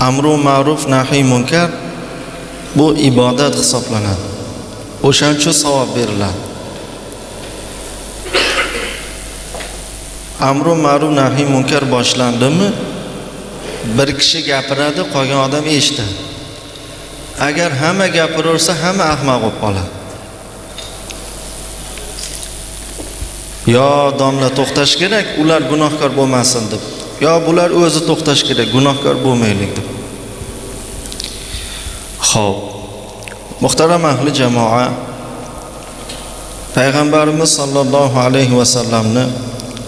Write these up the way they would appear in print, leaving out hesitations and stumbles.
amru ma'ruf nahiy munkar bu ibodat hisoblanadi. O'shaning uchun savob beriladi. Amru ma'ruf nahiy munkar boshlandimi, bir kishi gapiradi, qolgan odam eshitadi. Agar hamma gapiraversa, hamma ahmoq bo'lib qoladi. Yo domla to'xtash kerak, ular gunohkor bo'lmasin deb. Yo bular o'zi to'xtash kerak, gunohkor bo'lmaylik deb. Xo'p. Muhtaram ahli jamoa, Payg'ambarimiz sollallohu alayhi va sallamni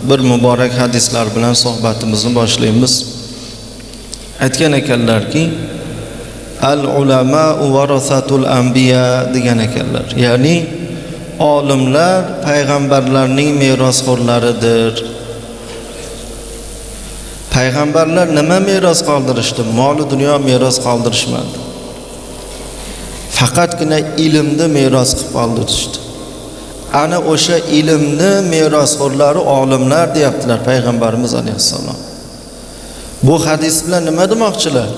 bir muborak hadislar bilan suhbatimizni boshlaymiz. Aytgan ekanlarki, al-ulama warasatul anbiya degan ekanlar. Ya'ni olimlar payg'ambarlarning merosxo'rlaridir. Payg'ambarlar nima meros qoldirishdi? Mol-u dunyo meros qoldirishmadi. Faqatgina ilmni meros qilib qoldirishdi. Ana o'sha ilmni merosxo'rlari olimlar deyaptilar Payg'ambarimiz alayhissalom. Bu hadis bilan nima demoqchilar?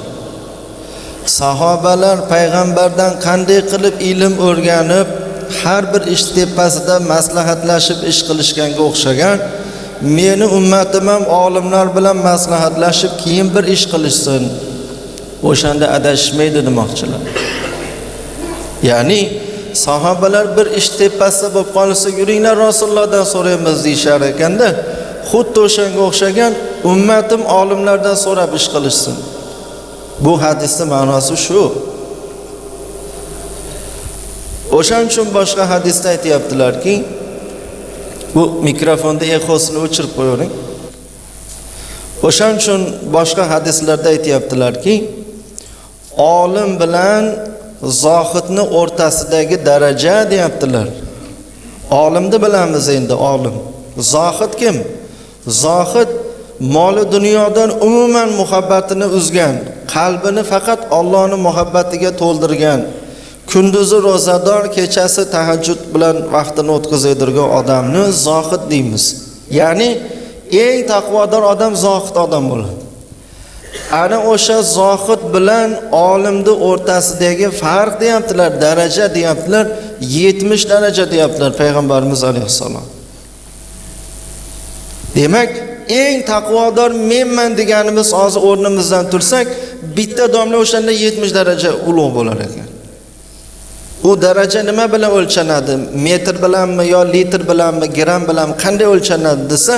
Sahobalar payg'ambardan qanday qilib ilm o'rganib, har bir ish tepasida maslahatlashib ish qilishganga o'xshagan, meni ummatim ham olimlar bilan maslahatlashib keyin bir ish qilishsin. O'shanda adashmaydi demoqchilar. Ya'ni sahobalar bir ish tepasida bo'lib qolsa, yuringlar Rasulullohdan so'raymiz deyshar ekanda, xuddi o'shanga o'xshagan ummatim olimlardan so'rab ish qilishsin. Bu hadisning ma'nosi shu. O'shaning uchun boshqa hadisda aytayaptilarki, bu mikrofonda exosini o'chirib qo'ying. O'shaning uchun boshqa hadislarda aytayaptilarki, olim bilan zohidni o'rtasidagi daraja deyaptilar. Olimni bilamiz endi, olim. Zohid kim? Zohid mol dunyodan umuman muhabbatini uzgan, qalbini faqat Allohning muhabbatiga to'ldirgan, kunduzi ro'zador, kechasi tahajjud bilan vaqtini o'tkazadigan odamni zohid deymiz. Ya'ni eng taqvodor odam zohid odam bo'ladi. Ana o'sha zohid bilan olimni o'rtasidagi farq deyaptilar, daraja deyaptilar, 70 daraja deyaptilar Payg'ambarimiz alayhissalom. Demak, eng taqvodor menman deganimiz hozir o'rnimizdan tursak, bitta domla o'shanda 70 daraja ulug' bo'lar ekan. U daraja nima bilan o'lchanadi? Metr bilanmi yo litr bilanmi, gram bilanmi, qanday o'lchanadi desa,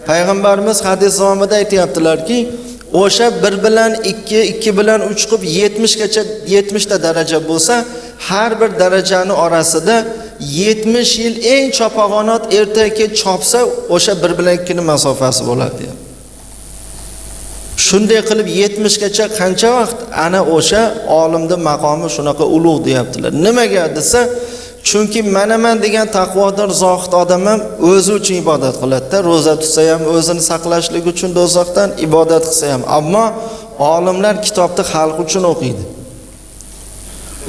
Payg'ambarimiz hadis davomida aytayaptilarki, o'sha 1 bilan 2, 2 bilan 3 qilib 70 gacha 70 ta daraja bo'lsa, har bir darajani orasida 70 yil eng chopag'onot ertaga chopsa, o'sha 1 bilan 2 ning masofasi bo'ladi. Shunday qilib 70 gacha qancha vaqt? Ana o'sha olimning maqomi shunaqa ulug' deyaptilar. Nimaga desa, chunki men degan taqvodor zohid odam ham o'zi uchun ibodat qiladi-da, roza tutsa ham o'zini saqlashlik uchun do'zaxdan ibodat qilsa ham, ammo olimlar kitobni xalq uchun o'qiydi.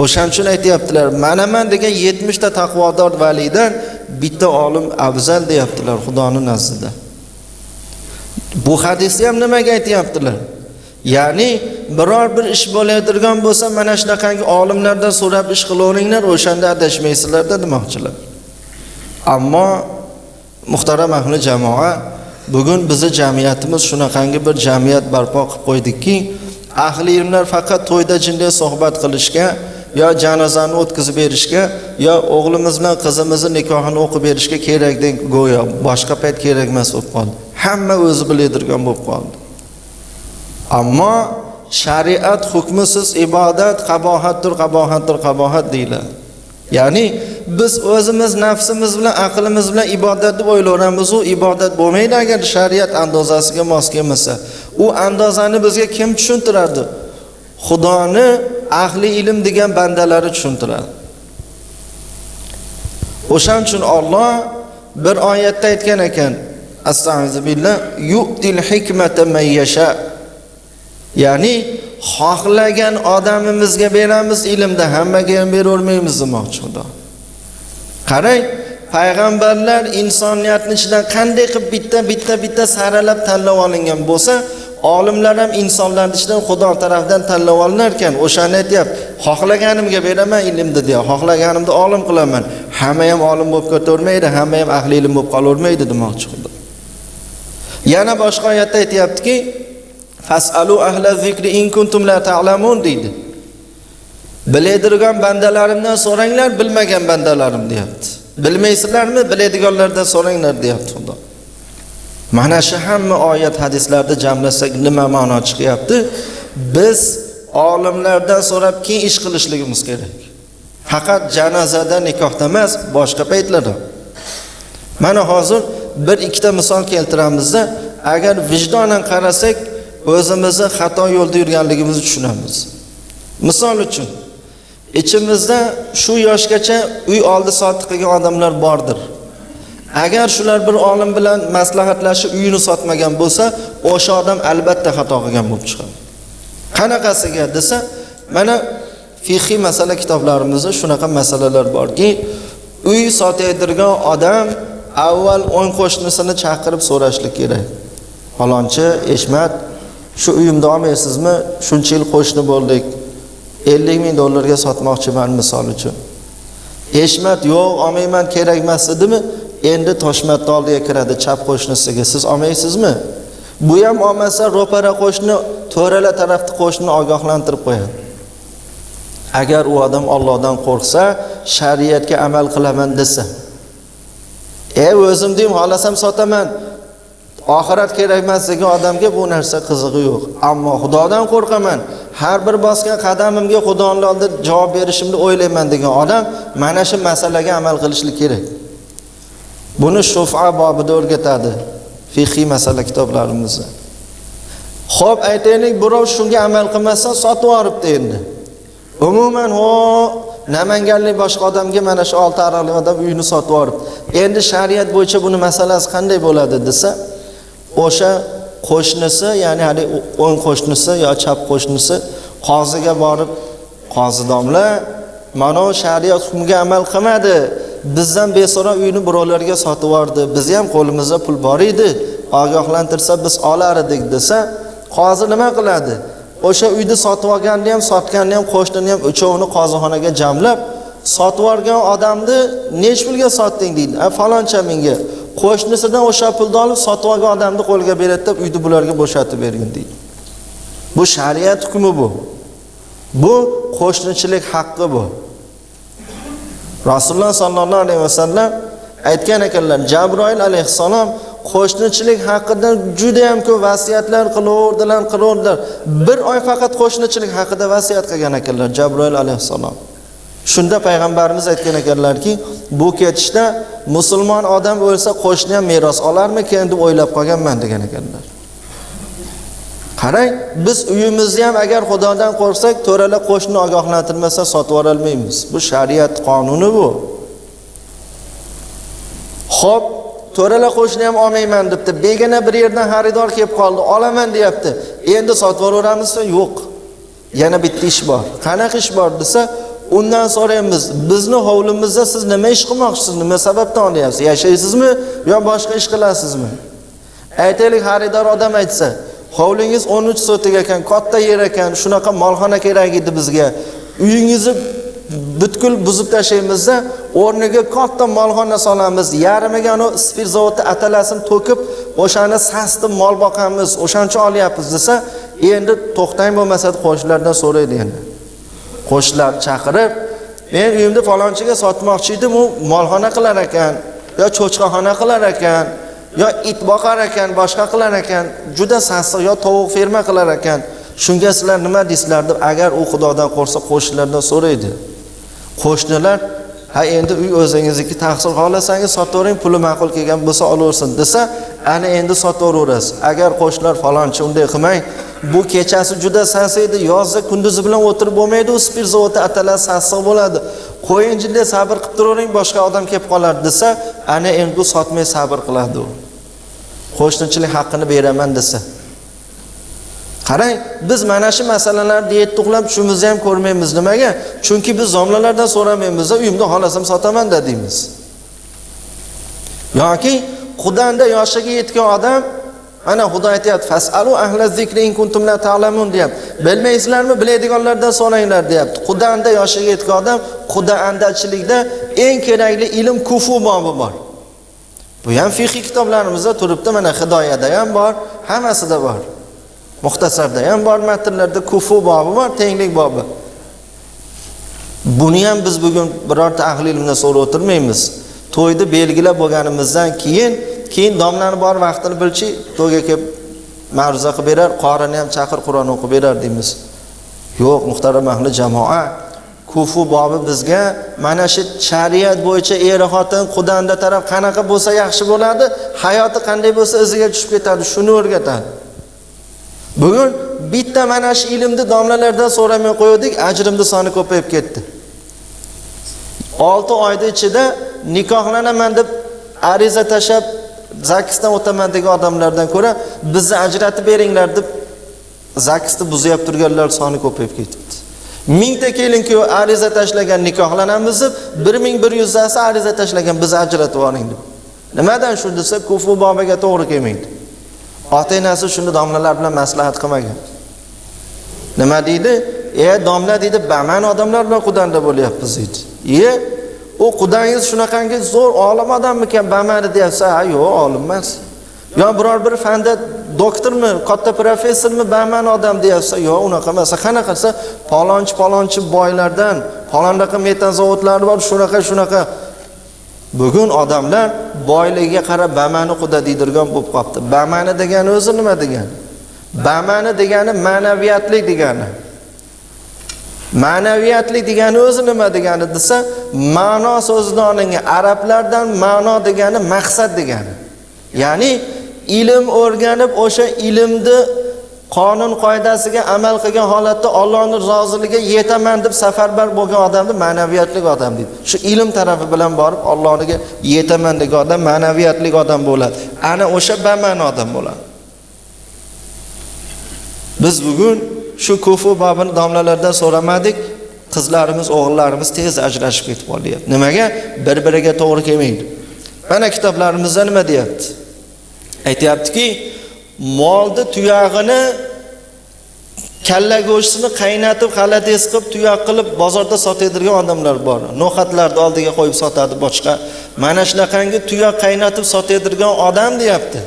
O'shaning uchun aytayaptilar, men degan 70 ta taqvodor validan bitta olim afzal deyaptilar Xudoning nazdida. Bu hadisni ham nimaga aytayaptilar? Ya'ni biror bir ish bo'layotgan bo'lsa, mana shunaqangi olimlardan so'rab ish qilaveringlar, o'shanda adashmaysizlar demoqchilar. Ammo muhtaram ahli jamoa, bugun bizning jamiyatimiz shunaqangi bir jamiyat barpo qilib qo'ydikki, ahli ilmlar faqat to'yda jinday suhbat qilishga, yo janozani o'tkazib berishga, yo o'g'limiz bilan qizimizning nikohini o'qib berishga kerak deb go'yo, boshqa payt kerak emas bo'lib qoldi. Hamma o'zi biladigan bo'lib qoldi. Ammo shariat hukmisiz ibodat qabohat deyiladi. Ya'ni biz o'zimiz nafsimiz bilan, aqlimiz bilan ibodat deb o'ylayveramiz, u ibodat bo'lmaydi agar shariat andozasiga mos kelmasa. U andozani bizga kim tushuntiradi? Xudoni ahli ilm degan bandalari tushuntiradi. O'shaning uchun Alloh bir oyatda aytgan ekan, Astagfirullah, yu'til hikmata man yasha. Ya'ni xohlagan odamimizga beramiz ilmda, hammaga ham beravermaymiz demoqchi Xudo. Qarang, payg'ambarlar insoniyatning ichidan qanday qilib bitta saralab tanlab olingan bo'lsa, olimlar ham insonlarning ichidan Xudo tomonidan tanlab olinar ekan. O'shani aytayapti. Xohlaganimga beraman ilmni deya, xohlaganimni olim qilaman. Hamma ham olim bo'lib ketavermaydi, hamma ham ahli ilm bo'lib qolavermaydi demoqchi Xudo. Yana boshqa oyatda aytayaptiki, fasalu ahla zikri in kuntum la ta'lamun deydi. Biladigan bandalarimdan so'ranglar, bilmagan bandalarim deyapti. Bilmaysizlarmi? Biladiganlardan so'ranglar deyapti Xudo. Mana shu hamma oyat hadislarda jamlasak nima ma'no chiqyapti? Biz olimlardan so'rab keyin ish qilishligimiz kerak. Faqat janozada, nikohda emas, boshqa paytlarda. Mana hozir bir ikkita misol keltiramizda, agar vijdonan qarasak, o'zimizni xato yo'lda yurganligimizni tushunamiz. Misol uchun, ichimizda shu yoshgacha uy oldi sotib qilgan odamlar bordir. Agar shular bir olim bilan maslahatlashib uyini sotmagan bo'lsa, o'sha odam albatta xato qilgan bo'lib chiqadi. Qanaqasiga desa, mana fiqhiy masala kitoblarimizda shunaqa masalalar borki, uy sotayotgan odam avval o'ng qo'shnisini chaqirib so'rashlik kerak. Falonchi, Eshmat, shu uyimda olmaysizmi? Shuncha yil qo'shni bo'ldik. $50,000 sotmoqchiman misol uchun. Eshmat, yo'q, olmayman, kerak emas dedimi? Endi Toshmatni oldiga kiradi chap qo'shnisiga. Siz olmaysizmi? Bu ham olmasa ro'para qo'shni, to'ralar tarafni qo'shnini ogohlantirib qo'yadi. Agar u odam Allohdan qo'rqsa, shariatga amal qilaman desa, o'zim deyim, xohlasam sotaman. Oxirat kerak emas degan odamga bu narsa qizig'i yo'q. Ammo Xudodan qo'rqaman. Har bir bosgan qadamimga Xudoning oldida javob berishimni o'ylayman degan odam mana shu masalaga amal qilishlik kerak. Buni Shufa bobida o'rgatadi fiqhiy masala kitoblarimizda. Xo'p, aytaylik, birov shunga amal qilmasa sotib yoribdi endi. Umuman Namanganlik boshqa odamga mana shu 6 ariqli odam uyini sotib yoribdi. Endi shariat bo'yicha buni masalasi qanday bo'ladi desa, o'sha qo'shnisi, ya'ni hali o'ng qo'shnisi yo chap qo'shnisi qoziga borib, qozi domla, mana shariat hukmiga amal qilmadi. Bizdan beso'roq uyni birovlarga sotib yordi. Bizni ham qo'limizda pul bor edi. Ogohlantirsa biz olar edik desa, qozi nima qiladi? O'sha uyni sotib olganni ham, sotganni ham, qo'shnini ham uchovini qozixonaga jamlab, sotib olgan odamni nech pulga sotding deydi. Faloncha mingga. Qo'shnisidan o'sha pulni olib sotib olgan odamni qo'lga beradi deb uyni bularga bo'shatib bergin deydi. Bu shariat hukmi bu. Bu qo'shnichilik haqqi bu. Rasululloh sallallohu alayhi vasallam aytgan ekanlar, Jabroil alayhissalom qo'shnichilik haqida juda ham ko'p vasiyatlar qilaverdilar. Bir oy faqat qo'shnichilik haqida vasiyat qilgan ekanlar Jabroil alayhissalom. Shunda payg'ambarimiz aytgan ekanlarki, bu ketishda musulmon odam o'lsa qo'shni ham meros olarmikan deb o'ylab qolganman degan ekanlar. Qarang, biz uyimizni ham agar Xudodan qo'rqsak, to'ralar qo'shni ogohlantirmasa sotib ola olmaymiz. Bu shariat qonuni bu. Xo'p, to'ralar qo'shni ham olmayman debdi. Begona bir yerdan xaridor kelib qoldi, olaman deyapti. Endi sotib olaveramizmi? Yo'q. Yana bitta ish bor. Qanaqa ish bor desa, undan so'raymiz. Bizni hovlimizda siz nima ish qilmoqchisiz? Nima sababdan olyapsiz? Yashaysizmi yo boshqa ish qilasizmi? Aytaylik, xaridor odam aytsa, hovlingiz 13 sotik ekan, katta yer ekan, shunaqa molxona kerak edi bizga. Uyingizni butkul buzib tashlaymizda, o'rniga katta molxona solamiz. Yarimiga uni spir zavodi atalasini to'kib, o'shani sasdi mol boqamiz, o'shancha olyapmiz desa, endi to'xtang bo'lmasa qo'shnilardan so'raydi endi. Qo'shnilar chaqirib, men uyimni falonchiga sotmoqchi edim, u molxona qilar ekan, yo cho'chqaxona qilar ekan, yo it boqar ekan, boshqa qilar ekan, juda sassiq yo tovuq ferma qilar ekan. Shunga sizlar nima deysizlar deb agar u Xudodan qo'rqsa qo'shnilardan so'raydi. Qo'shnilar, ha endi uy o'zingizniki, tahsil xohlasangiz sotavering, puli ma'qul kelgan bo'lsa olaversin desa, ana endi sotaverasiz. Agar qo'shnilar falonchi unday qilmang, bu kechasi juda sassiydi, yozda kunduzi bilan o'tirib bo'lmaydi, u spir zavodi atalar sassiq bo'ladi. Qo'yinjinda sabr qilib turavering, boshqa odam kelib qolar desa, ana endi sotmay sabr qiladi u. Qo'shnichilik haqqini beraman desa. Qarang, biz mana shu masalalarni yettiqlab tushimizni ham ko'rmaymiz. Nimaga? Chunki biz domlalardan so'ramaymiz, uyimda xohlasam sotaman deymiz. Yoki Qudanda yoshiga yetgan odam Ana Xudo aytayapti, fasalu ahla zikri in kuntum la ta'lamun deyapti. Bilmaysizlarmi? Biladiganlardan so'ranglar deyapti. Xudoanda yoshiga yetgan odam, Xudoandachilikda eng kerakli ilm kufu bobi bor. Bu ham fiqh kitoblarimizda turibdi, mana Hidoyada ham bor, hammasida bor. Muxtasarda ham bor, matnlarda kufu bobi bor, tenglik bobi. Buni ham biz bugun birorta ahli ilmdan so'rab o'tirmaymiz. To'yni belgilab bo'lganimizdan keyin domlani bor vaqtini bilchi, to'yga kelib ma'ruza qilib berar, qorini ham chaqir Qur'on o'qib berar deymiz. Yo'q, muhtaram ahli jamoa, kufu bobi bizga mana shu shariat bo'yicha er-xotin Xudoanda taraf qanaqa bo'lsa yaxshi bo'ladi, hayoti qanday bo'lsa o'ziga tushib ketadi, shuni o'rgatadi. Bugun bitta mana shu ilmni domlalardan so'ramay qo'ydik, ajrimning soni ko'payib ketdi. 6 oyda ichida nikohlanaman deb ariza tashab zakisdan o'taman degan odamlardan ko'ra bizni ajratib beringlar deb zakisni buzayib turganlar soni ko'payib ketibdi. 1000 ta kelin-kuyov ariza tashlagan nikohlanamiz deb 1100 tasi ariza tashlagan biz ajratib oling deb. Nimadan shu desa, kufu bobiga to'g'ri kelmaydi. Ota-onasi shuni domlalar bilan maslahat qilmagan. Nima deydi? Domla deydi, "Baman odamlar bilan Xudoanda bo'lyapmiz" deydi. O Xudoingiz shunaqangi zo'r olim odammikan bamani deyapsa, yo'q, olim emas. Yo biror bir fanda doktormi, katta professormi bamani odam deyapsa, yo'q, unaqa emas. Qanaqasa palonchi boylardan, palondaqa metan zavodlari bor, shunaqa. Bugun odamlar boyligiga qarab bamani Xudo deydirgan bo'lib qopti. Bamani degani o'zi nima degani? Bamani degani ma'naviyatlik degani. Ma'naviyatlik degani o'zi nima degani desa, ma'no so'zidan olingan arablardan ma'no degani maqsad degani. Ya'ni ilm o'rganib o'sha ilmni qonun qoidasiga amal qilgan holatda Allohning roziligiga yetaman deb safarbar bo'lgan odamni ma'naviyatli odam deydi. Shu ilm tarafi bilan borib Allohga yetaman degan odam ma'naviyatli odam bo'ladi. Ana o'sha bama'ni odam bo'ladi. Biz bugun shu kufu babini domlalardan so'ramadik, qizlarimiz, o'g'illarimiz tez ajrashib ketib qolyapti. Nimaga? Bir-biriga to'g'ri kelmaydi. Mana kitoblarimizda nima deyapti? Aytayaptiki, molni tuyog'ini kalla go'shtini qaynatib, xalates qilib, tuyoq qilib bozorda sotadigan odamlar bor. No'xatlarni oldiga qo'yib sotadi boshqa. Mana shunaqangi tuyoq qaynatib sotadigan odam deyapti.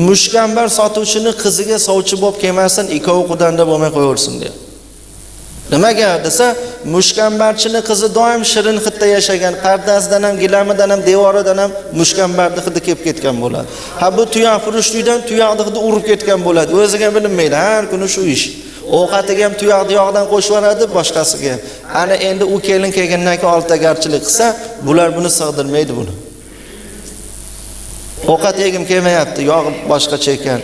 Mushkambar sotuvchini qiziga sovchi bo'lib kelmasin, ikkovi Xudoanda bo'lmay qo'yaversin deydi. Nimaga desa, mushkambarchining qizi doim shirin hidda yashagan, pardasidan ham, gilamidan ham, devoridan ham mushkambarning hidi kelib ketgan bo'ladi. Ha bu tuyoq furushlikdan tuyoqning hidi urib ketgan bo'ladi. O'ziga bilinmaydi, har kuni shu ish. Ovqatiga ham tuyoqni yog'dan qo'shib yuboradi, boshqasiga. Ana endi u kelin kelgandan keyin oltagarchilik qilsa, bular buni sig'dirmaydi buni. Ovqat yegim kelmayapti, yog'i boshqacha ekan.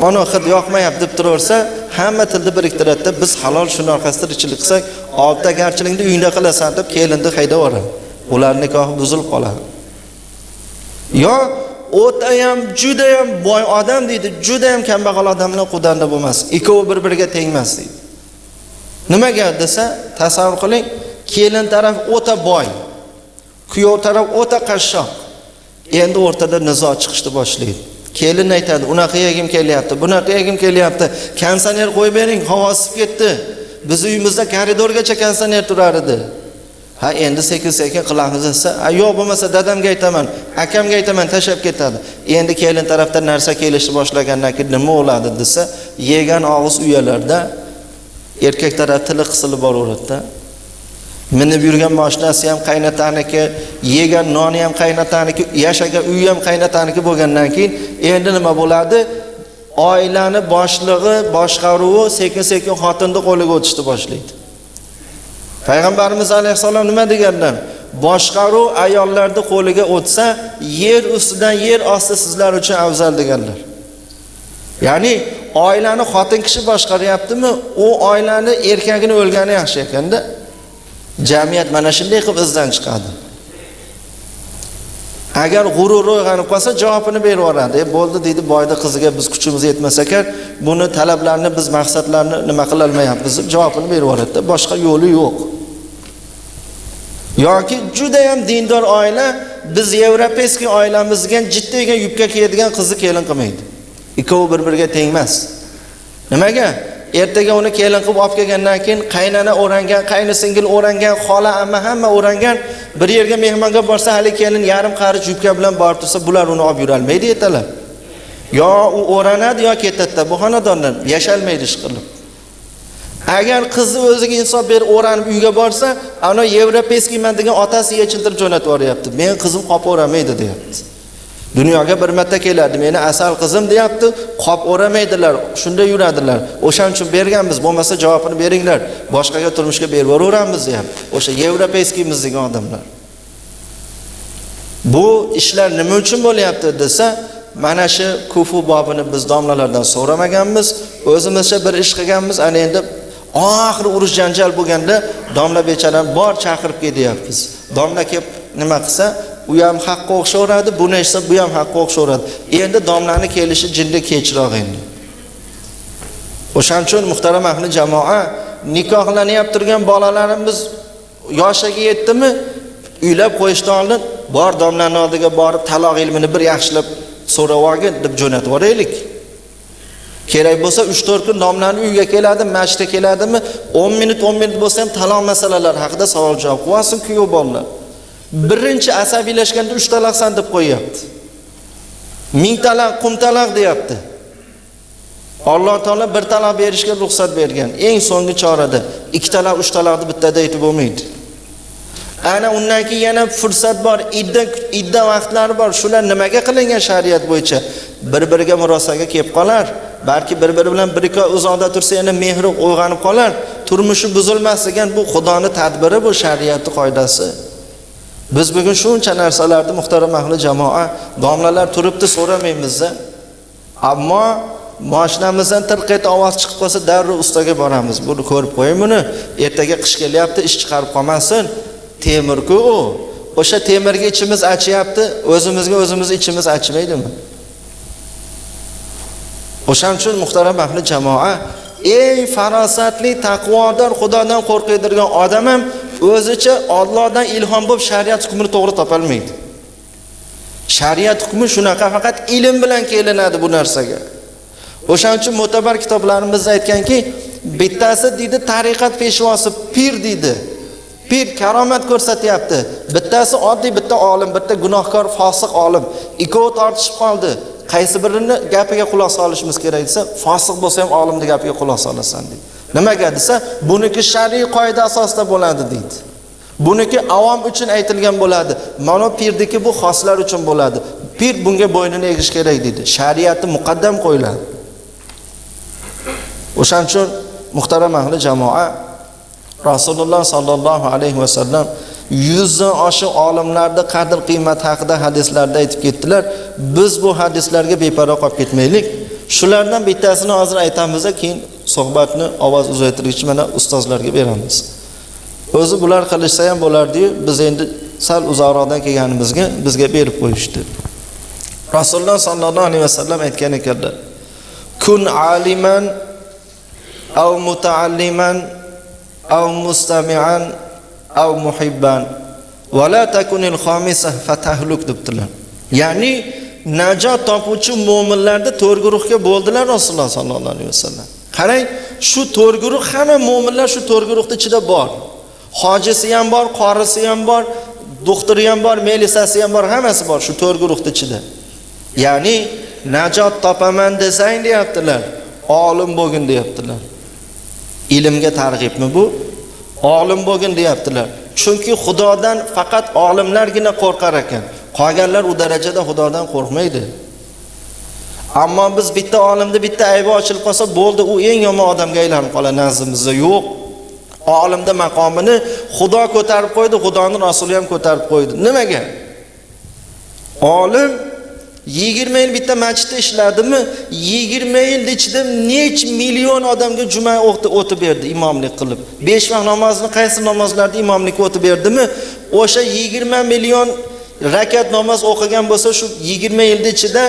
Mana hid yoqmayapti deb turaversa, hamma tilni biriktiradi. Biz halol shuni orqasida ichilik qilsak, oltagarchilikni uyingda qilasan deb kelinni haydab yuboradi. Ular nikohi buzilib qoladi. Yo o'ta ham juda ham boy odam deydi, juda ham kambag'al odam bilan Xudoanda bo'lmas. Ikkovi bir-biriga tengmas deydi. Nimaga desa, tasavvur qiling, kelin taraf o'ta boy, kuyov taraf o'ta qashshoq. Endi o'rtada nizo chiqishni boshlaydi. Kelin aytadi, unaqa yegim kelyapti, bunaqa yegim kelyapti. Kondisioner qo'yib bering, havo isib ketdi. Biz uyimizda koridorgacha kondisioner turar edi. Ha, endi sekin-sekin qilamiz desa, yo'q bo'lmasa dadamga aytaman, akamga aytaman, tashab ketadi. Endi kelin tarafdan narsa kelishni boshlagandan keyin nima bo'ladi desa, yegan og'iz uyalarda erkak taraf tili qisilib boraveradi-da. Minib yurgan mashinasi ham qaynataniki, yegan noni ham qaynataniki, yashagan uyi ham qaynataniki bo'lgandan keyin endi nima bo'ladi? Oilani boshlig'i, boshqaruvi sekin-sekin xotinning qo'liga o'tishni boshlaydi. Payg'ambarimiz alayhisalom nima deganlar? Boshqaruv ayollarning qo'liga o'tsa, yer ustidan yer osti sizlar uchun afzal deganlar. Ya'ni oilani xotin kishi boshqaryaptimi, u oilani erkagini o'lgani yaxshi ekanda. Jamiyat mana shunday qilib izdan chiqadi. Agar g'urur o'yg'anib qolsa, javobini berib yuboradi. Bo'ldi deydi, boyda qiziga biz kuchimiz yetmas ekan, buni talablarni, biz maqsadlarni nima qila olmayapmiz deb javobini berib yuboradi. Boshqa yo'li yo'q. Yoki juda ham dindor oila, biz yevropeyskiy oilamizga jiddiy yubka kiyadigan qizni kelin qilmaydi. Ikkovi bir-biriga teng emas. Nimaga? Ertaga uni kelin qilib olib kelgandan keyin qaynana o'rangan, qaynisingil o'rangan, xola amma hamma o'rangan, bir yerga mehmonga borsa hali kelin yarim qari yubka bilan borib tursa, bular uni olib yura olmaydi ertalar. Yo u o'ranadi yo ketadi. Bu xonadondan yashalmaydi ish qilib. Agar qizni o'ziga insof berib o'ranib uyga borsa, ana Yevropeyskiman degan otasi yechintirib jo'natib yuboryapti. Men qizim qop o'ramaydi deyapti. Dunyoga bir marta keladi, meni asal qizim deyapti, qop o'ramaydilar, shunda yuradilar. O'shaning uchun berganmiz, bo'lmasa javobini beringlar. Boshqaga turmushga berib yuboramiz deyapti. O'sha Yevropeyskimiz degan odamlar. Bu ishlar nima uchun bo'lyapti desa, mana shu kufu bobini biz domlalardan so'ramaganmiz, o'zimizcha bir ish qilganmiz. Ana endi oxiri urush janjal bo'lganda domla bechalarni bor chaqirib kelyapmiz. Domla kelib nima qilsa, u ham haqqa o'xshaveradi, bu nechsa bu ham haqqa o'xshaveradi. Endi domlani kelishi jinda kechroq endi. O'shaning uchun muhtaram ahli jamoa, nikohlanyapti turgan bolalarimiz yoshiga yetdimi, uylab qo'yishdan oldin bor domlaning oldiga borib taloq ilmini bir yaxshilab so'rab olgin deb jo'natib yuboraylik. Kerak bo'lsa 3-4 kun domlaning uyiga keladi, masjidga keladimi, 10 minut bo'lsa ham taloq masalalar haqida savol javob qilsin kuyov bolalar. Birinchi asabiylashganda 3 taloqsan deb qo'yapti. 1000 taloq, qum taloq deyapti. Alloh taolo bir taloq berishga ruxsat bergan. Eng so'nggi chorada 2 taloq, 3 taloqni bittada aytib bo'lmaydi. Ana undan keyin yana fursat bor, idda vaqtlari bor. Shular nimaga qilingan shariat bo'yicha? Bir-biriga murosaga kelib qolar. Balki bir-biri bilan bir-ikki uzoqda tursa yana mehri uyg'onib qolar. Turmushi buzilmas degan bu Xudoning tadbiri, bu shariatning qoidasi. Biz bugun shuncha narsalarni muhtaram ahli jamoa, domlalar turibdi so'ramaymiz-da. Ammo mashinamizdan tirqet ovoz chiqib qolsa darrov ustaga boramiz. Buni ko'rib qo'ying buni. Ertaga qish kelyapti, ish chiqarib qolmasin. Temir-ku u. O'sha temirga ichimiz achyapti, o'zimiz ichimiz achmaydimi? O'shaning uchun muhtaram ahli jamoa, eng farosatli, taqvodor, Xudodan qo'rqadigan odam ham o'zicha Allohdan ilhom bo'lib shariat hukmini to'g'ri topolmaydi. Shariat hukmi shunaqa, faqat ilm bilan kelinadi bu narsaga. O'shaning uchun mo'tabar kitoblarimizda aytganki, bittasi deydi tariqat peshvosi pir deydi. Pir karomat ko'rsatyapti. Bittasi oddiy bitta olim, bitta gunohkor fosiq olim. Ikkovi tortishib qoldi. Qaysi birini gapiga quloq solishimiz kerak desa, fosiq bo'lsa ham olimning gapiga quloq solasan deydi. Nimaga desa, buniki shar'iy qoida asosida bo'ladi deydi. Buniki avom uchun aytilgan bo'ladi. Mana pirdiki bu xoslar uchun bo'ladi. Pir bunga bo'ynini egish kerak deydi. Shariatni muqaddam qo'yiladi. O'shaning uchun muhtaram ahli jamoa, Rasululloh sallallohu alayhi va sallam 100 dan oshiq olimlarning qadr qiymat haqida hadislarda aytib ketdilar. Biz bu hadislarga beparvo qolib ketmaylik. Shulardan bittasini hozir aytamiz, keyin suhbatni ovoz uzaytirgich mana ustozlarga beramiz. O'zi bular qilishsa ham bo'lardi, biz endi sal uzoqroqdan kelganimizga bizga berib qo'yishdi. Rasululloh sallallohu alayhi va sallam aytgan ekanlar: "Kun aliman aw mutaalliman aw mustami'an aw muhibban va la takunil khamisah fatahluk" debdilar. Ya'ni najot topuvchi mu'minlarni 4 guruhga bo'ldilar Rasululloh sallallohu alayhi vasallam. Qarang, shu 4 guruh, hamma mu'minlar shu 4 guruhning ichida bor. Hojisi ham bor, qorisi ham bor, doktori ham bor, melisasi ham bor, hammasi bor shu 4 guruhning ichida. Ya'ni najot topaman desang deyaptilar, olim bo'lgin deyaptilar. Ilmga targ'ibmi bu? Olim bo'lgin deyaptilar. Chunki Xudodan faqat olimlargina qo'rqar ekan. Qolganlar u darajada Xudodan qo'rqmaydi. Ammo biz bitta olimni bitta aybi ochilib qolsa bo'ldi, u eng yomon odamga aylanib qoladi nazdimizda. Yo'q. Olimda maqomini Xudo ko'tarib qo'ydi, Xudoning rasuli ham ko'tarib qo'ydi. Nimaga? Olim 20 yil bitta masjidda ishladimi? 20 yil ichida nech million odamga juma o'tib berdi imomlik qilib. 5 vaqt namozni qaysi namozlarda imomlikka o'tib berdimi? O'sha 20 million rakat namoz o'qigan bo'lsa, shu 20 yil ichida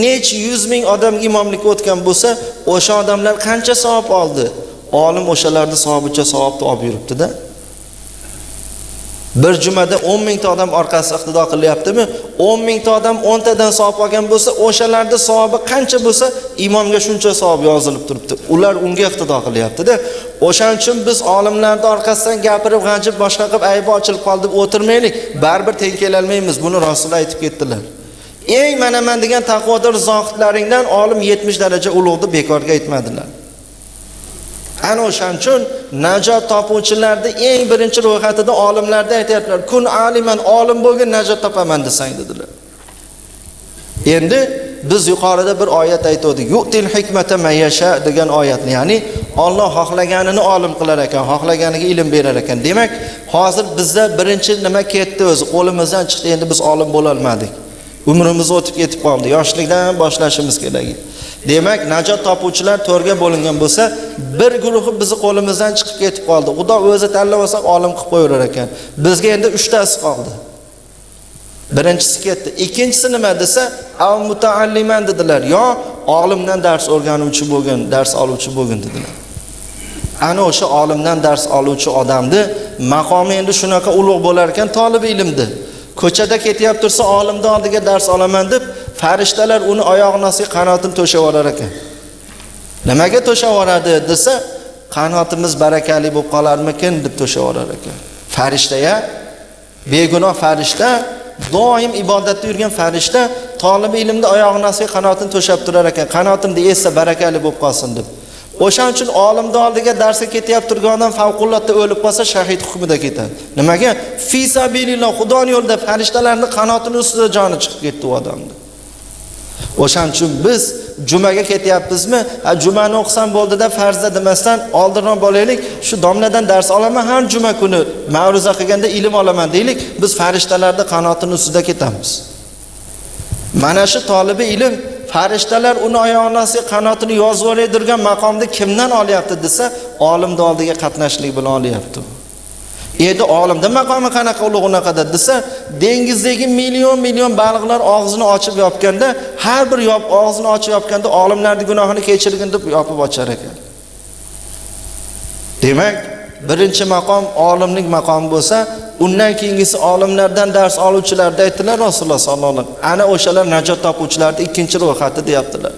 nech 100 ming odamga imomlikka o'tgan bo'lsa, o'sha odamlar qancha savob oldi? Olim o'shalarni savobicha savobni olib yuribdi-da. Bir jumada 10 mingta odam orqasida iqtido qilyaptimi? 10 mingta odam 10 tadan savob olgan bo'lsa, o'shalarda savobi qancha bo'lsa, imomga shuncha savob yozilib turibdi. Ular unga iqtido qilyapti-da. O'shaning uchun biz olimlarning orqasidan gapirib, g'ajib, boshqa qilib aybi ochilib qoldi deb o'tirmaylik. Baribir teng kela olmaymiz. Buni Rasul aytib ketdilar. Eng mana degan taqvodor zohidlaringdan olim 70 daraja ulug'ni bekorga aytmadilar. Ana o'shaning uchun najot topuvchilarning eng birinchi ro'yxatida olimlarda aytayaptilar, kun aliman, olim bo'lgin, najot topaman desang dedilar. Endi biz yuqorida bir oyat aytdik, yu'til hikmata man yasha degan oyatni, ya'ni Alloh xohlaganini olim qilar ekan, xohlaganiga ilm berar ekan. Demak, hozir bizda birinchi nima ketdi o'zi, qo'limizdan chiqdi, endi biz olim bo'la olmadik. Umrimiz o'tib ketib qoldi. Yoshlikdan boshlashimiz kerak. Demak, najot topuvchilar to'rga bo'lingan bo'lsa, bir guruhi bizni qo'limizdan chiqib ketib qoldi. Xudo o'zi tanlab olsa olim qilib qo'yar ekan. Bizga endi 3 tasi qoldi. Birinchisi ketdi. Ikkinchisi nima desa, av mutaalliman dedilar. Yo olimdan dars o'rganuvchi bo'lgan, dars oluvchi bo'lgan dedilar. Ana o'sha olimdan dars oluvchi odamni maqomi endi shunaqa ulug' bo'lar ekan, talib ilmdi. Ko'chada ketyapti tursa, olimning oldiga dars olaman deb, farishtalar uni oyog'ining ostiga qanotini to'shab olar ekan. Nimaga to'shab oradi desa, qanotimiz barakali bo'lib qolarmikin deb to'shab orar ekan. Farishta-ya, begunoh farishta, doim ibodatda yurgan farishta, talib ilmni oyog'ining ostiga qanotini to'shab turar ekan. Qanotimda esa barakali bo'lib qolsin deb. O'shaning uchun olimning oldiga darsga ketyapti turgan odam favqulodda o'lib qolsa, shahid hukmida ketadi. Nimaga? Fi sabilillah, Xudoning yo'lida farishtalarning qanotining ustida joni chiqib ketdi u odamning. O'shaning uchun biz jumaga ketyapmizmi? Jumani o'qisam bo'ldi-da, farzda demasdan oldinroq bo'laylik. Shu domladan dars olaman, har juma kuni ma'ruza qilganda ilm olaman deylik. Biz farishtalarning qanotining ustida ketamiz. Mana shu tolibi ilm, farishtalar uni oyog'ining ostiga qanotini yozib oladigan maqomni kimdan olyapti desa, olimning oldiga qatnashlik bilan olyapti. Endi olimning maqomi qanaqa ulug' unaqada desa, dengizdagi million baliqlar og'zini ochib yopganda, har bir og'zini ochib yopganda olimlarning gunohini kechirgin deb yopib ochar ekan. Demak, birinchi maqom olimlik maqomi bo'lsa, undan keyingisi olimlardan dars oluvchilarda aytdilar Rasululloh sallallohu alayhi vasallam. Ana o'shalar najot topuvchilarning ikkinchi ro'yxati deyaptilar.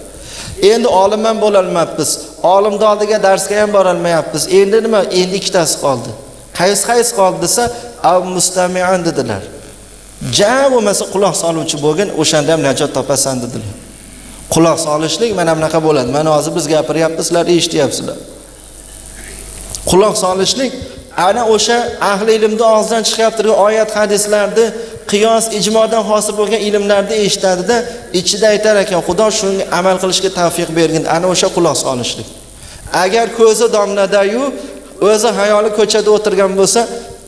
Endi olimman bo'la olmayapmiz. Olimning oldiga darsga ham bora olmayapmiz. Endi nima? Endi ikkitasi qoldi. Qaysi qoldi desa, av mustami'an dedilar. Ja bo'lmasa quloq soluvchi bo'lgan, o'shanda ham najot topasan dedilar. Quloq solishlik mana bunaqa bo'ladi. Mana hozir biz gapiryapmiz, sizlar eshityapsizlar. Quloq solishlik ana o'sha ahli ilmning og'zidan chiqyapti oyat hadislarni, qiyos, ijmodan hosil bo'lgan ilmlarni eshitadi-da, ichida aytar ekan, Xudo shunga amal qilishga tavfiq bergin. Ana o'sha quloq solishlik. Agar ko'zi domlada-yu, o'zi hayoli ko'chada o'tirgan bo'lsa,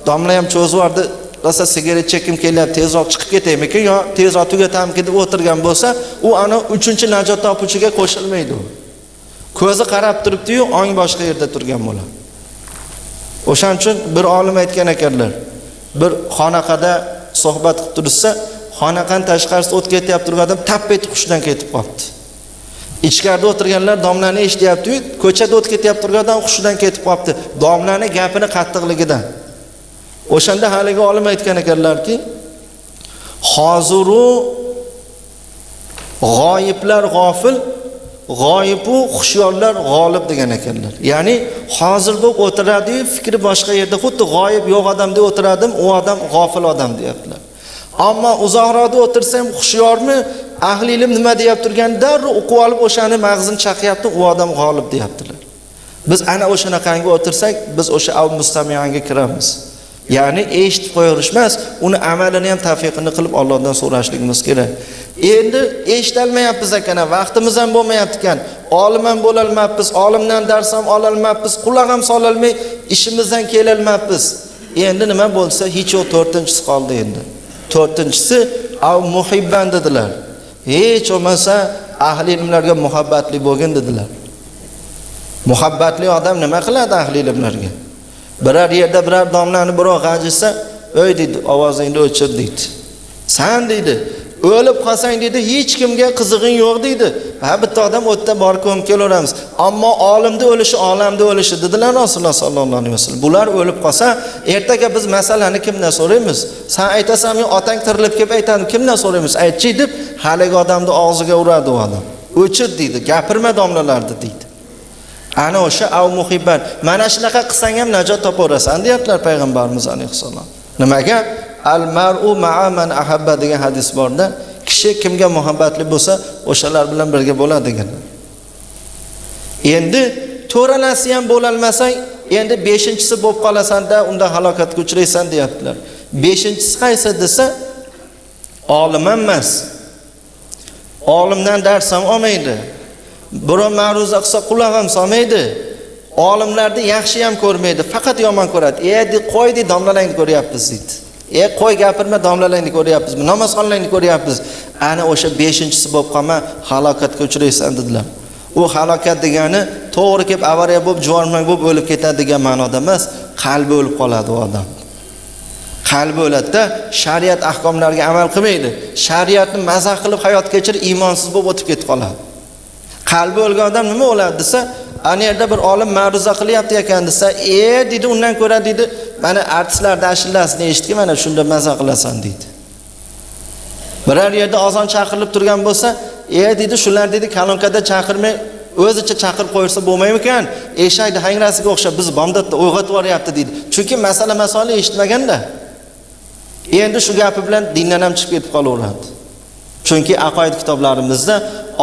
domla ham cho'zvordi, rosa sigaret chekim kelyapti, tezroq chiqib ketaymikin yo tezroq tugatamkin deb o'tirgan bo'lsa, u ana 3-najot topuvchiga qo'shilmaydi u. Ko'zi qarab turibdi-yu, ong boshqa yerda turgan bo'ladi. O'shaning uchun bir olim aytgan ekanlar, bir xonaqada suhbat qilib tursa, xonaqaning tashqarisida o't ketyapti turgan odam tap etib hushidan ketib qoldi. Ichkarida o'tirganlar domlani eshityapti-yu, ko'chada o't ketyapti turgan odam hushidan ketib qoldi. Domlani gapini qattiqligidan. O'shanda haligi olim aytgan ekanlarki, hozuru g'oyiblar g'ofil, g'oyibu xushyorlar g'olib degan ekanlar. Ya'ni hozir bo'lib o'tiradi-yu, fikri boshqa yerda, xuddi g'oyib yo'q odamda o'tiradim, u odam g'ofil odam deyaptilar. Ammo uzoqroqda o'tirsam xushyormi, ahli ilm nima deyap turganda o'qib olib o'shani mag'zini chaqyapti, u odam g'olib deyaptilar. Biz ana o'shanaqangi o'tirsak, biz o'sha av mustamiyanga kiramiz. Ya'ni eshitib qo'yarish emas, uni amalini ham tavfiqini qilib Allohdan so'rashligimiz kerak. Endi eshitalmayapmiz ekan, vaqtimiz ham bo'lmayapti ekan. Olim ham bo'la olmayapmiz, olimdan dars ham ola olmayapmiz, quloq ham sola olmay ishimizdan kela olmayapmiz. Endi nima bo'lsa, hech yo'q, 4-chisi qoldi endi. 4-chisi av muhibban dedilar. Hech bo'lmasa ahli ilmlarga muhabbatli bo'lgan dedilar. Muhabbatli odam nima qiladi ahli ilmlarga? Biror yerda biror domlani birov g'ajisa, "O'y" deydi, "Ovozingni o'chir" deydi. "San" deydi, O'lib qolsang dedi, hech kimga qizig'ing yo'q dedi. Ha bitta odam o'tda bor ko'mib kelaveramiz. Ammo olimda o'lishi, olamda o'lishi dedilar Rasululloh sallallohu alayhi vasallam. Bular o'lib qolsa, ertaga biz masalani kimdan so'raymiz? Sen aytasan, men otang tirilib kelib aytadi, kimdan so'raymiz? Aytchi deb haligi odamni og'ziga uradi u odam. O'chir dedi, gapirma domlalardi dedi. Ana o'sha av muhibban. Mana shunaqa qilsang ham najot topaverasan deyaptilar payg'ambarimiz alayhisalom. Nimaga? Al mar'u ma'a man ahabba degan hadis borda, kishi kimga muhabbatli bo'lsa, o'shalar bilan birga bo'ladi degan. Endi to'ralasi ham bo'la olmasang, endi 5-chisi bo'lib qolasan-da, unda halokatga uchraysan deyaptilar. 5-chisi qaysi desa, olim emas. Olimdan dars ham olmaydi. Biror ma'ruza qilsa quloq ham solmaydi. Olimlarni yaxshi ham ko'rmaydi, faqat yomon ko'radi. Qo'ydi domlalarni ko'ryapmiz deydi. Qo'y gapirma, domlalarni ko'ryapmiz, namozxonlarni ko'ryapmiz. Ana o'sha 5-chisi bo'lib qolma, halokatga uchraysan dedilar. U halokat degani to'g'ri kelib avariya bo'lib, juvonmak bo'lib o'lib ketadi degan ma'noda emas, qalbi o'lib qoladi u odam. Qalbi o'ladida shariat ahkomlariga amal qilmaydi. Shariatni mazah qilib hayot kechirib, iymonsiz bo'lib o'tib ketib qoladi. Qalbi o'lgan odam nima bo'ladi desa, ana yerda bir olim ma'ruza qilyapti ekan desa, dedi undan ko'ra dedi, mana artistlarning ashullasini eshitgan, mana shunda mazza qilasan dedi. Biror yerda azon chaqirilib turgan bo'lsa, dedi shular dedi kalonkada chaqirmay o'zicha chaqirib qo'ysa bo'lmaymi-kan? Eshakni hangrasiga o'xshab biz bomdodda uyg'otib yuboryapti dedi. Chunki masala eshitmaganda. Endi shu gapi bilan dindan ham chiqib ketib qolaveradi. Chunki aqoid kitoblarimizda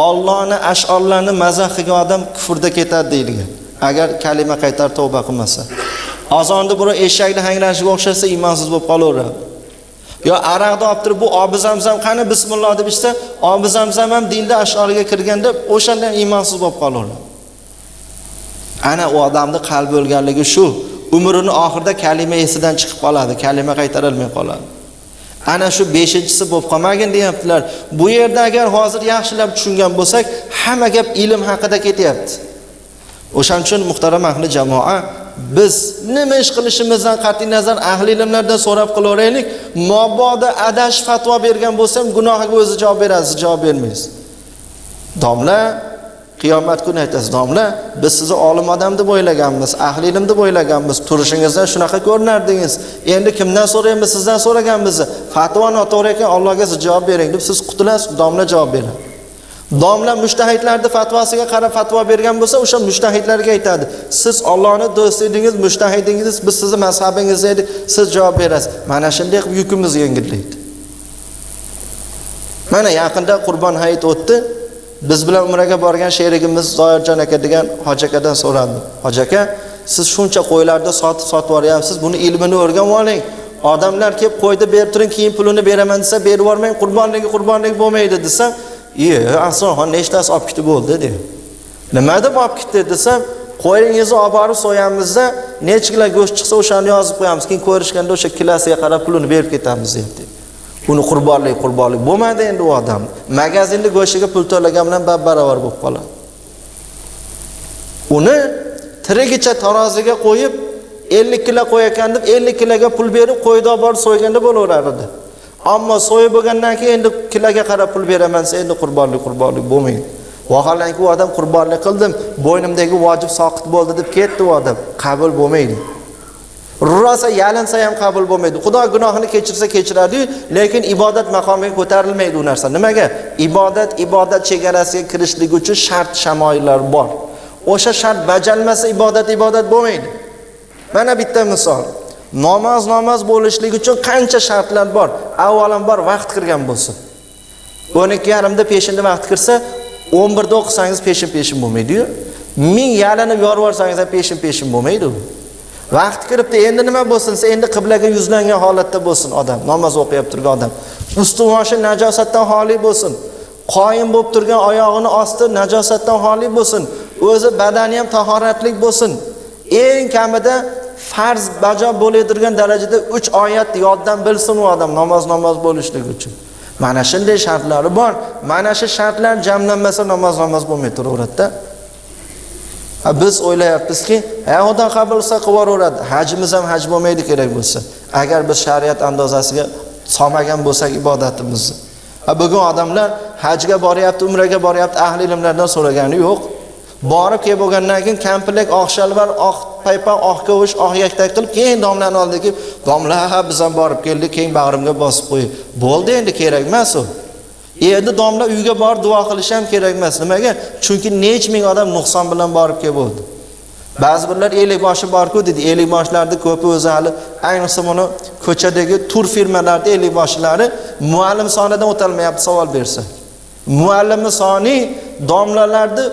Allohni ash'orlarni mazah qilgan odam kufrda ketadi deyilgan. Agar kalima qaytar tavba qilmasa. Azonda bir eshakni hangrashiga o'xshasa iymonsiz bo'lib qolaveradi. Yo araqni olib turib bu obi zamzam qani bismillah deb ichsa, obi zamzam ham dinda ash'origa kirganda o'shandan iymonsiz bo'lib qolaveradi. Ana u odamning qalbi o'lganligi shu. Umrining oxirida kalima esidan chiqib qoladi, kalima qaytarilmay qoladi. Ana shu 5-chisi bo'lib qolmagin deyaptilar. Bu yerda agar hozir yaxshilab tushungan bo'lsak, hamma gap ilm haqida ketyapti. O'shaning uchun muhtaram ahli jamoa, biz nima ish qilishimizdan qat'iy nazar ahli ilmlardan so'rab qilaveraylik. Mabodo adash fatvo bergan bo'lsam, gunohiga o'zi javob berasiz, javob bermaysiz. Domla qiyomat kuni aytasiz, domla, biz sizni olim odam deb o'ylaganmiz, ahli ilm deb o'ylaganmiz, turishingizdan shunaqa ko'rinardingiz. Endi kimdan so'raymiz? Sizdan so'raganmiz. Fatvo noto'g'ri ekan, Allohga siz javob bering deb siz qutulasiz, domla javob beradi. Domla mujtahidlarning fatvosiga qarab fatvo bergan bo'lsa, o'sha mujtahidlarga aytadi. Siz Allohning do'sti edingiz, mujtahidingiz, biz sizning mazhabingiz edik, siz javob berasiz. Mana shunday qilib yukimiz yengillaydi. Mana yaqinda Qurbon hayit o'tdi. Biz bilan umraga borgan sherigimiz Zoirjon aka degan hoji akadan so'radim. Hoji aka, siz shuncha qo'ylarda sotib yuboryapsiz, buni ilmini o'rganib oling. Odamlar kelib qo'ydi berib turing, keyin pulini beraman desa, berib yubormang, qurbonlik bo'lmaydi desa, Asonxon nechtasi olib ketib bo'ldi dedi. Nima deb olib ketdi desam, qo'yingizni olib borib so'yamizda, necha kilo go'sht chiqsa o'shani yozib qo'yamiz, keyin ko'rishganda o'sha kilosiga qarab pulini berib ketamiz dedi. Uni qurbonlik bo'lmadi endi u odam. Magazinda go'shtiga pul to'lagan bilan barobar bo'lib qoladi. Uni tirigicha taroziga qo'yib 50 kilo qo'yakan deb 50 kiloga pul berib qo'ydi olib borib so'yganda bo'laveradi. Ammo so'yib bo'lgandan keyin endi kiloga qarab pul beraman desa, endi qurbonlik bo'lmaydi. Vaholanki u odam qurbonlik qildim, bo'ynimdagi vojib soqit bo'ldi deb ketdi u odam. Qabul bo'lmaydi. Rosa yalinsa ham qabul bo'lmaydi. Xudo gunohini kechirsa kechiradi, lekin ibodat maqomiga ko'tarilmaydi u narsa. Nimaga? Ibodat chegarasiga kirishlik uchun shart shamoyillar bor. O'sha shart bajarilmasa ibodat bo'lmaydi. Mana bitta misol. Namoz bo'lishlik uchun qancha shartlar bor? Avvalambor vaqt kirgan bo'lsin. 12:30da peshinda vaqt kirsa, 11da o'qisangiz peshin bo'lmaydi-yu. 1000 yalinib yorvorsangiz ham peshin bo'lmaydi u. Vaqt kiribdi, endi nima bo'lsinsa, endi qiblaga yuzlangan holatda bo'lsin odam, namoz o'qiyapti turgan odam. Usti-boshi najosatdan xoli bo'lsin. Qoyim bo'lib turgan oyog'ini osti najosatdan xoli bo'lsin. O'zi badani ham tahoratlik bo'lsin. Eng kamida farz bajo bo'ladigan darajada 3 oyat yoddan bilsin u odam namoz bo'lishlik uchun. Mana shunday shartlari bor. Mana shu shartlar jamlanmasa namoz bo'lmay turaveradi-da. Biz o'ylayapmizki, Xudo qabul qilsa qilaveradi. Hajimiz ham haj bo'lmaydi kerak bo'lsa. Agar biz shariat andozasiga solmagan bo'lsak ibodatimizni. Bugun odamlar hajga boryapti, umraga boryapti, ahli ilmlardan so'ragani yo'q. Borib kelib bo'lgandan keyin kampilik, oq shalvar, oq paypoq, oq kavush, oq yaktak qilib, keyin domlani oldiga kelib, "Domla, biz ham borib keldik, keyin bag'rimga bosib qo'y." Bo'ldi, endi kerak emas u. Endi domla uyga borib duo qilish ham kerak emas. Nimaga? Chunki nech ming odam nuqson bilan borib kelib bo'ldi. Ba'zi birlar 50 boshi bor-ku dedi. 50 boshlarda ko'pi o'zi hali ayniqsa buni ko'chadagi tur firmalarida 50 boshlari muallim sonidan o'talmayapti savol bersa. Muallimi soni domlalarni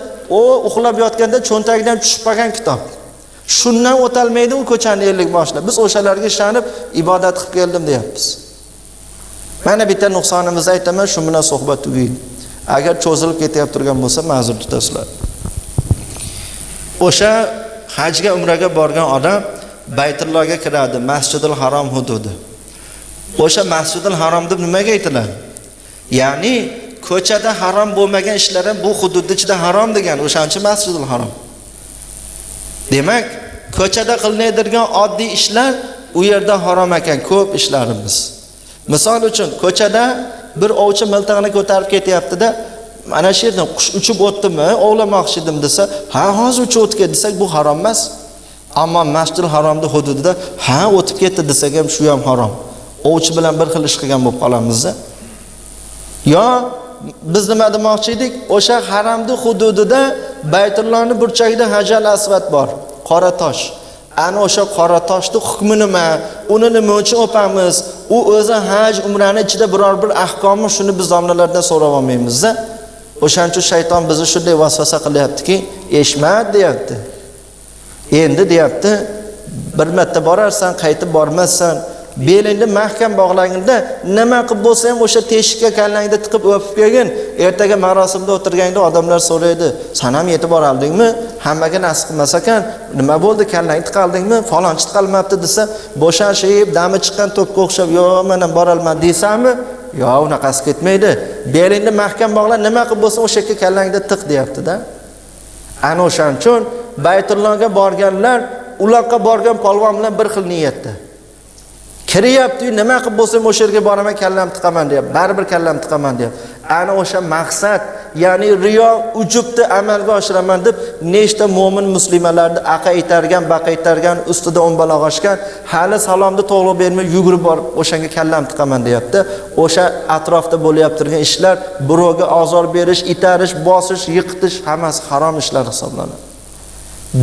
uxlab yotganda cho'ntagidan tushib qolgan kitob. Shundan o'talmaydi u ko'chani 50 boshlar. Biz o'shalarga ishonib ibodat qilib keldim deyapmiz. Mana bitta nuqsonimizni aytaman, shu bilan suhbat tugaydi. Agar cho'zilib ketayotib turgan bo'lsa, ma'zur tutasizlar. O'sha hajga, umraga borgan odam Baytullohga kiradi, Masjidul Harom hududi. O'sha Masjidul Harom deb nimaga aytiladi? Ya'ni ko'chada harom bo'lmagan ishlar ham bu hududda ichida harom degan, o'shancha Masjidul Harom. Demak, ko'chada qilinadigan oddiy ishlar u yerda harom ekan, ko'p ishlarimiz. Misol uchun, ko'chada bir ovchi miltig'ini ko'tarib ketyapti-da, mana shu yerdan qush uchib o'tdimi, ovlamoqchi edim desa, "Ha, hozir uchib o'tib ketdi" desak, bu harom emas. Ammo Masjidul Haromda hududida, "Ha, o'tib ketdi" desak ham shu ham harom. Ovchi bilan bir xil ish qilgan bo'lib qolamiz-da. Yo biz nima demoqchi edik? O'sha haramda hududida Baytullohning burchagida Hajar Asvad bor, qora tosh. Ana o'sha qora toshning hukmi nima? Uni nima uchun o'pamiz? U o'zi haj, umrani ichida biror bir ahkomi, shuni biz domlalardan so'rab olmaymiz-da. O'shancha shayton bizni shunday vasvasa qilyaptiki, "Eshmat" deyapti. Endi deyapti, bir marta borarsan, qaytib bormassan, belingni mahkam bog'laganda nima qilib bo'lsa ham o'sha teshikka kallangda tiqib o'pib kelgin. Ertaga marosimda o'tirganda odamlar so'raydi, "Sen ham yetib boraldingmi? Hammaga nasib qilmas ekan, nima bo'ldi, kallangni tiqaldingmi? Falonchi tiqalmabdi" desa, bo'shashib, dami chiqqan to'pga o'xshab, "Yo'q, men ham boralman" deysanmi? Yo'q, unaqasi ketmaydi. Belingni mahkam bog'la, nima qilib bo'lsa o'sha yerga kallangda tiq deyapti-da. Ana o'shaning uchun Baytullohga borganlar uloqqa borgan polvon bilan bir xil niyatda. Kiryapti, nima qilib bo'lsa o'sha yerga boraman, kallam tiqaman deyapti. Baribir kallam tiqaman deyapti. Ana o'sha maqsad, ya'ni riyo, ujubni amalga oshiraman deb nechta mo'min muslimalarni aqaytargan, baqaytargan, ustida o'mbaloq ochgan, hali salomni to'g'ri bermay yugurib borib o'shanga kallam tiqaman deyapti. O'sha atrofda bo'layotib turgan ishlar, birovga ozor berish, itarish, bosish, yiqitish hammasi harom ishlar hisoblanadi.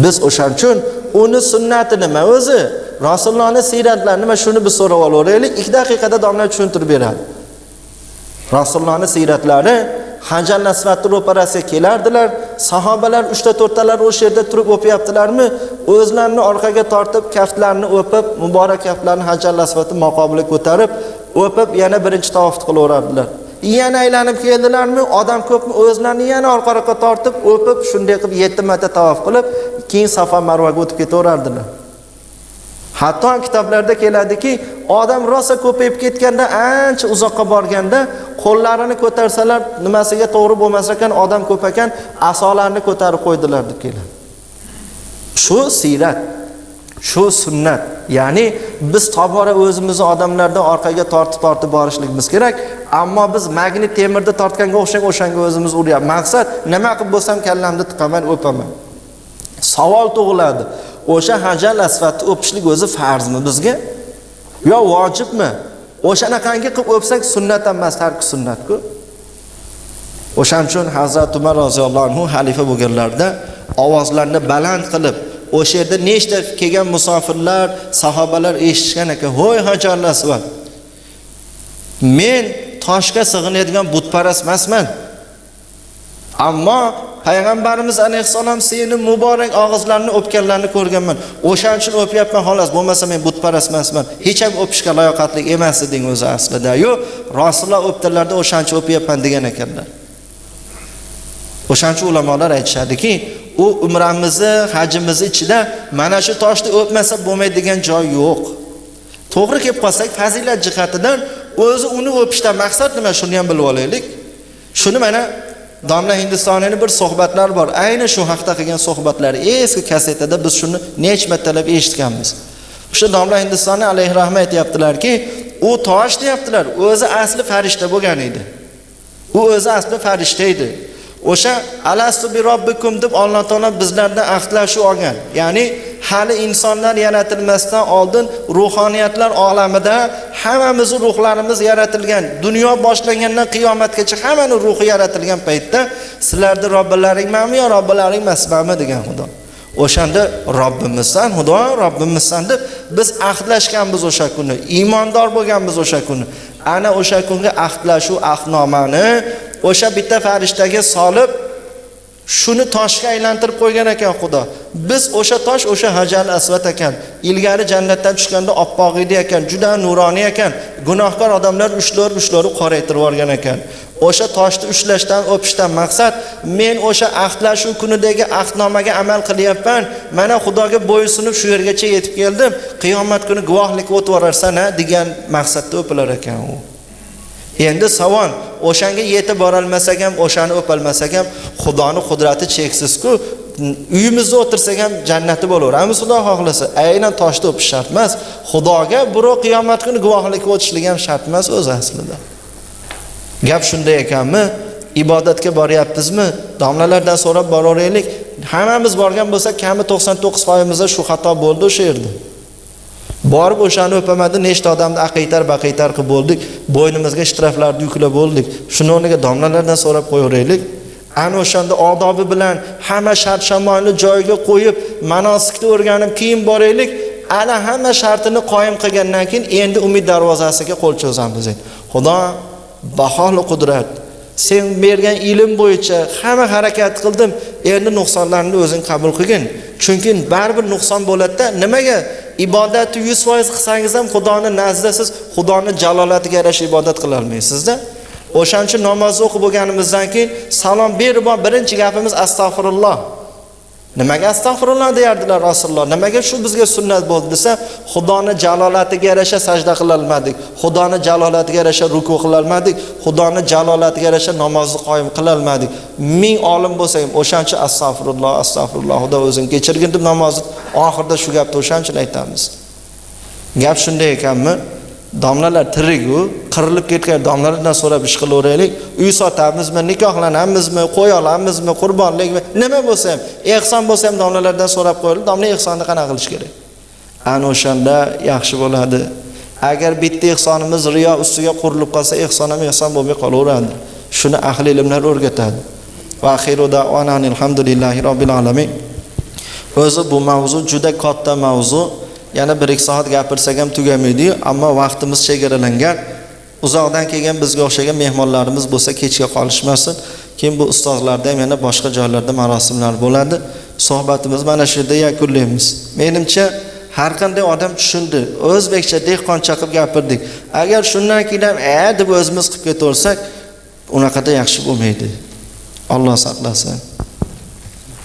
Biz o'shaning uchun uni sunnati nima o'zi? Rasulullohning siyratlari nima, shuni biz so'rab olaylik. 2 daqiqada domla tushuntirib beradi. Rasulullohning siyratlari Hajar Aswadning ro'parasiga kelardilar. Sahobalar 3-4talar o'sha yerda turib o'pyaptilarmi? O'zlarini orqaga tortib, kaftlarini o'pib, muborak kaftlarini Hajar Aswadning maqomiga ko'tarib, o'pib yana birinchi tavof qilaverardilar. Yana aylanib keldilarmi? Odam ko'pmi? O'zlarini yana orqaga tortib, o'pib, shunday qilib 7 marta tavof qilib, keyin Safa Marvaga o'tib ketaverardilar. Hatto kitoblarda keladiki, odam rosa ko'payib ketganda, ancha uzoqqa borganda, qo'llarini ko'tarsalar, nimasiga to'g'ri bo'lmas ekan, odam ko'p ekan, asolarni ko'tarib qo'ydilar deb keladi. Shu siyrat, shu sunnat. Ya'ni biz tobora o'zimizni odamlardan orqaga tortib borishligimiz kerak, ammo biz magnit temirda tortganga o'shanga o'zimiz uryapmiz. Maqsad nima qilib bo'lsam kallamni tiqaman, o'paman. Savol tug'iladi. O'sha Hajar Aswadni o'pishlik o'zi farzmi bizga? Yo vojibmi? O'shanaqangi qilib o'psak sunnat emas, tarki sunnat-ku. O'shaning uchun Hazrat Umar roziyallohu anhu xalifa bo'lganlarida ovozlarini baland qilib, o'sha yerda nechta kelgan musofirlar, sahobalar eshitgan ekan, "Voy Hajar Aswad, men toshga sig'inadigan butparast emasman. Ammo Payg'ambarimiz alayhissalom seni muborak og'izlarini o'pganlarni ko'rganman. O'shaning uchun o'pyapman xolos, bo'lmasa men butparast emasman. Hech ham o'pishga layoqatli emas eding o'zi aslida. Yo'q, Rasululloh o'pdilarda o'shaning uchun o'pyapman degan ekanlar. O'shaning uchun ulamolar aytishadiki, u umramizni, hajimizni ichida mana shu toshni o'pmasa bo'lmaydigan joy yo'q. To'g'ri kelib qolsak, fazilat jihatidan o'zi uni o'pishdan maqsad nima, shuni ham bilib olaylik. Shuni mana Domla Hindistonning bir suhbatlar bor. Ayni shu haqda qilgan suhbatlari eski kasetada biz shuni necha martalab eshitganmiz. O'sha Domla Hindistonning alayhi rahmat aytibdilarki, u tosh deyaptilar, o'zi asli farishta bo'lgan edi. U o'zi asli farishta edi. O'sha alastu bi robbikum deb Alloh taolo bizlardan ahdlashuv olgan. Ya'ni hali insonlar yaratilmasdan oldin ruhoniyatlar olamida hammamizning ruhlarimiz yaratilgan. Dunyo boshlangandan qiyomatgacha hammaning ruhi yaratilgan paytda sizlarning Robbilaring ma'mi yo Robbilaring emasmi degan Xudo. O'shanda Robbimizsan, Xudo Robbimizsan deb biz ahdlashganmiz o'sha kuni. Iymondor bo'lganmiz o'sha kuni. Ana o'sha kunga ahdlashuv ahdnomani o'sha bitta farishtaga solib shuni toshga aylantirib qo'ygan ekan Xudo. Biz o'sha tosh o'sha Hajar Asvad ekan. Ilgari jannatdan tushganda oppoq edi ekan, juda nuroniy ekan. Gunohkor odamlar ushlari qoraytirib yuborgan ekan. O'sha toshni ushlashdan, o'pishdan maqsad men o'sha ahdlashuv kunidagi ahdnomaga amal qilyapman. Mana Xudoga bo'ysunib shu yergacha yetib keldim. Qiyomat kuni guvohlik o'tvorarsan degan maqsadda o'pilar ekan u. Endi savol, o'shanga yetib bora olmasak ham, o'shani o'polmasak ham, Xudoning qudrati cheksiz-ku. Uyimizda o'tirsak ham jannati bo'laveramiz Xudo xohlasa. Aynan toshni o'pish shart emas. Xudoga birov qiyomat kuni guvohlikka o'tishligi ham shart emas o'zi aslida. Gap shunday ekanmi? Ibodatga boryapmizmi? Domlalardan so'rab boraveraylik. Hammamiz borgan bo'lsak, kami 99% shu xato bo'ldi o'sha yerda. Borib o'shani o'pamadi, nechta odamni aqaytar qilib bo'ldik, bo'ynimizga shtraflarni yuklab bo'ldik. Shuni o'rniga domlalardan so'rab qo'yaveraylik. Ana o'shanda odobi bilan hamma shart-shamoilni joyiga qo'yib, manosikni o'rganib keyin boraylik. Ana hamma shartini qoyim qilgandan keyin endi umid darvozasiga qo'l cho'zamiz. Xudo baholi qudrat, sen bergan ilm bo'yicha hamma harakat qildim, endi nuqsonlarni o'zing qabul qilgin. Chunki baribir nuqson bo'ladi-da. Nimaga? Ibodatni 100% qilsangiz ham Xudoning nazdida siz Xudoning jalolatiga yarasha ibodat qila olmaysiz-da. O'shaning uchun namoz o'qib bo'lganimizdan keyin salom berib birinchi gapimiz astag'firulloh. Nimaga astag'firulloh deyardilar Rasululloh? Nimaga shu bizga sunnat bo'ldi desa, Xudoning jalolatiga yarasha sajda qila olmadik. Xudoning jalolatiga yarasha ruku qila olmadik. Xudoning jalolatiga yarasha namozni qoyim qila olmadik. Ming olim bo'lsa ham o'shaning uchun astag'firulloh, Xudo o'zing kechirgin deb namozni oxirida shu gapni o'shaning uchun aytamiz. Gap shunday ekanmi? Domlalar tirigu, qirilib ketgan domlalardan so'rab ish qilaveraylik. Uy sotamizmi, nikohlanamizmi, qo'y olamizmi, qurbonlikmi, nima bo'lsa ham, ehson bo'lsa ham domlalardan so'rab qo'yaylik. Domla ehsonni qanaqa qilish kerak? Ana o'shanda yaxshi bo'ladi. Agar bitta ehsonimiz riyo ustiga qurilib qolsa, ehson ham ehson bo'lmay qolaveradi. Shuni ahli ilmlar o'rgatadi. Va axiru da'wana alhamdulillahi robbil alamin. O'zi bu mavzu juda katta mavzu. Yana 1-2 soat gapirsak ham tugamaydi, ammo vaqtimiz chegaralangan. Uzoqdan kelgan bizga o'xshagan mehmonlarimiz bo'lsa kechga qolishmasin. Keyin bu ustozlarda ham yana boshqa joylarda marosimlar bo'ladi. Suhbatimiz mana shu yerda yakunlaymiz. Menimcha har qanday odam tushundi. O'zbekcha dehqoncha qilib gapirdik. Agar shundan keyin ham deb o'zimiz qilib ketaversak, unaqada yaxshi bo'lmaydi. Alloh saqlasin.